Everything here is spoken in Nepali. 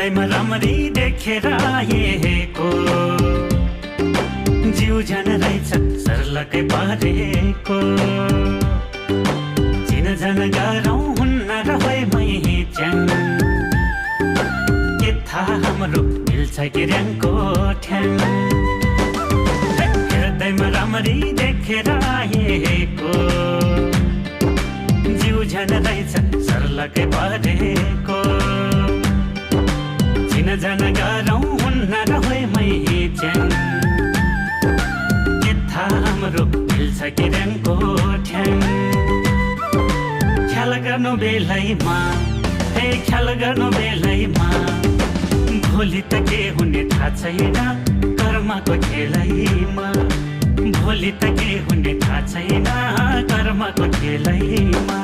हेर्दैमा राम्ररी देखेर आएको जिउ झन रहेछ सर्लकै पारेको चिन झन गरौँ हुन्न रहे मै च्याङ के थाहा हाम्रो मिल्छ कि र्याङको ठ्याङ हेर्दैमा राम्ररी देखेर आएको जिउ झन रहेछ सर्लकै पारेको चिन झन गरौँ हुन्न रहे मै च्याङ के थाहा हाम्रो मिल्छ कि र्याङको ठ्याङ ख्याल गर्नु बेलैमा हे ख्याल गर्नु बेलैमा भोलि त के हुने थाहा छैन कर्मको खेलैमा भोलि त के हुने थाहा छैन कर्मको खेलैमा